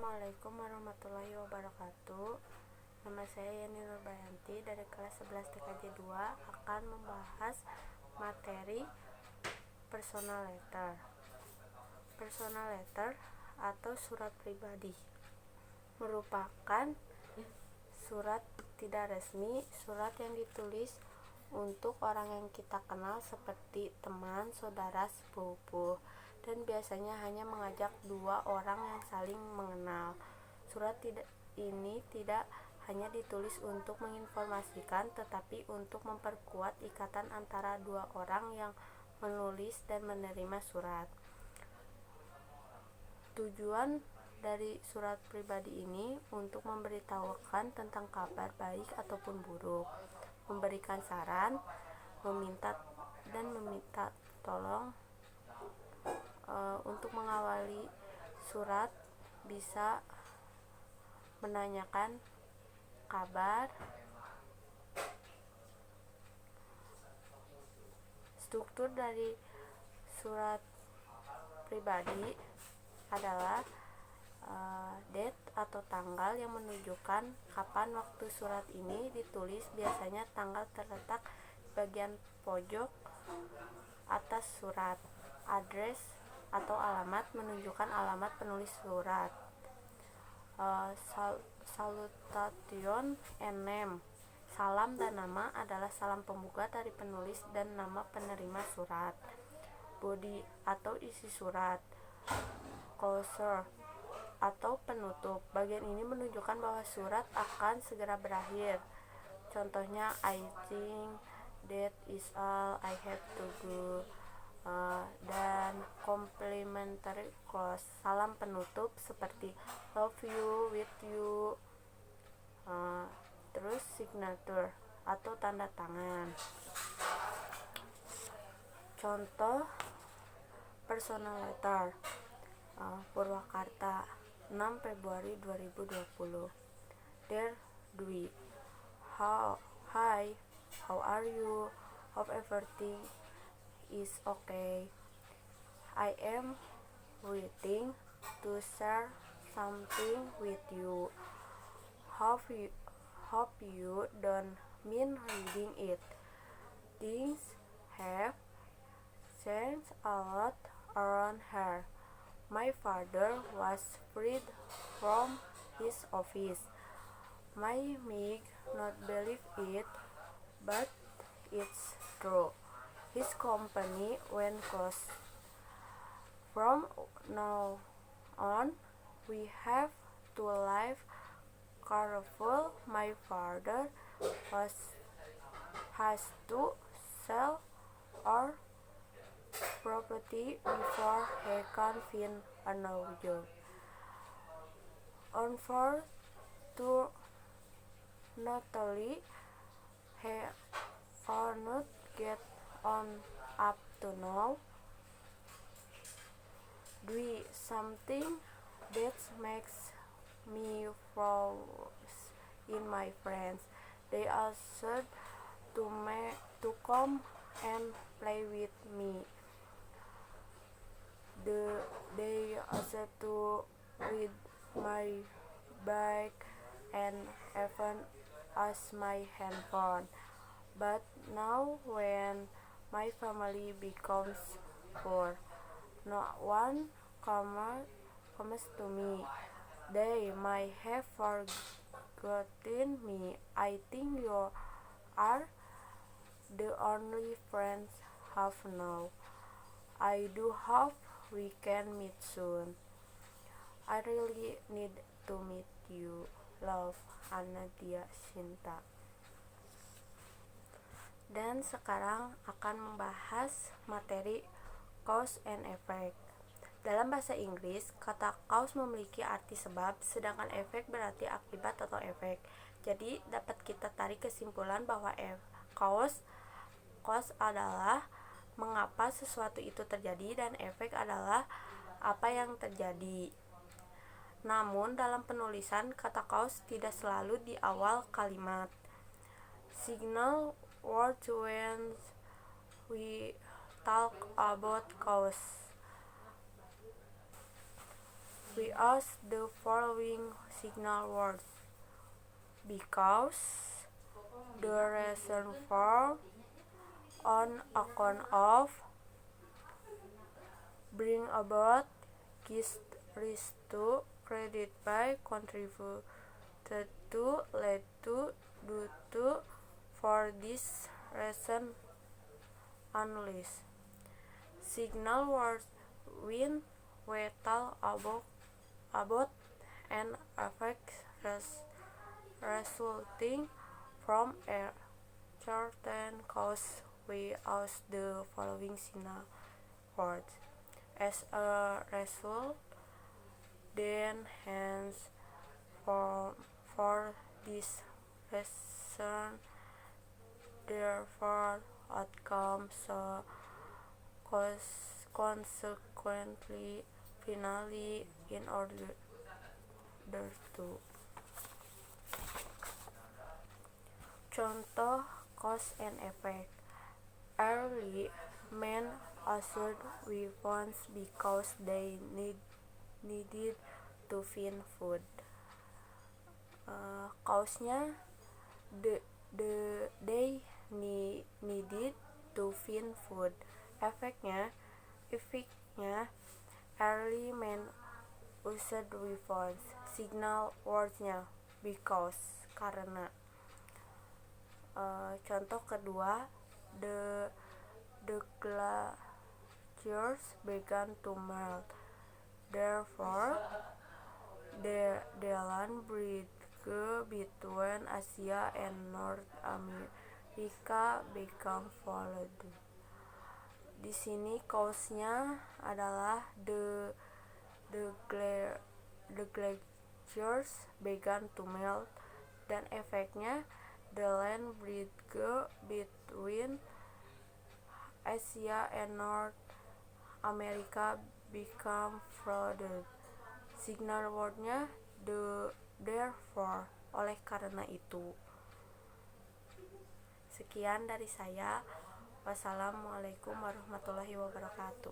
Assalamualaikum warahmatullahi wabarakatuh. Nama saya Yani Nurbayanti dari kelas 11 TKJ 2 akan membahas materi personal letter. Personal letter atau surat pribadi merupakan surat tidak resmi, surat yang ditulis untuk orang yang kita kenal seperti teman, saudara, sepupu, dan biasanya hanya mengajak dua orang yang saling mengenal. Surat ini tidak hanya ditulis untuk menginformasikan, tetapi untuk memperkuat ikatan antara dua orang yang menulis dan menerima surat. Tujuan dari surat pribadi ini untuk memberitahukan tentang kabar baik ataupun buruk, memberikan saran, meminta tolong. Untuk mengawali surat bisa menanyakan kabar. Struktur dari surat pribadi adalah date atau tanggal yang menunjukkan kapan waktu surat ini ditulis. Biasanya tanggal terletak di bagian pojok atas surat. Address atau alamat menunjukkan alamat penulis surat. Salutation and name, salam dan nama adalah salam pembuka dari penulis dan nama penerima surat. Body atau isi surat. Closure atau penutup, bagian ini menunjukkan bahwa surat akan segera berakhir. Contohnya, I think that is all I have to go. Dan complimentary close, salam penutup seperti love you, with you. Terus signature atau tanda tangan. Contoh personal letter. Purwakarta, 6 Februari 2020. Dear Dwi, hi, how are you? Hope everything is okay. I am waiting to share something with you. Hope you don't mind reading it. Things have changed a lot around here. My father was freed from his office. My may not believe it, but it's true. His company went closed. From now on, we have to live careful. My father has to sell our property before he can find another job. Unfortunately, he cannot get on up to now. Do something that makes me proud in my friends. They asked to come and play with me. They asked to read my bag and even asked my handphone. But now when my family becomes poor, no one comes to me. They might have forgotten me. I think you are the only friends I have now. I do hope we can meet soon. I really need to meet you. Love, Anadia Sinta. Dan sekarang akan membahas materi cause and effect. Dalam bahasa Inggris, kata cause memiliki arti sebab, sedangkan efek berarti akibat atau efek. Jadi dapat kita tarik kesimpulan bahwa cause adalah mengapa sesuatu itu terjadi dan efek adalah apa yang terjadi. Namun dalam penulisan, kata cause tidak selalu di awal kalimat. Signal words when we talk about cause. We use the following signal words because, the reason for, on account of, bring about, gives rise to, credit by, contributed to, led to, due to, for this reason, unless. Signal words when we talk about an effect resulting from a certain cause, we use the following signal words. As a result, then, hence, for this reason, therefore, outcome, so, consequently, finally, in order to. Contoh cause and effect. Early men used weapons because they needed to find food. Cause-nya they needed to find food. Efeknya early men used weapons. Signal words-nya because, karena. Contoh kedua, the glaciers began to melt. Therefore, the land bridge between Asia and North America became flooded. Di sini cause-nya adalah the glaciers began to melt, dan efeknya the land bridge between Asia and North America became flooded. Signal word-nya therefore, oleh karena itu. Sekian dari saya. Wassalamualaikum warahmatullahi wabarakatuh.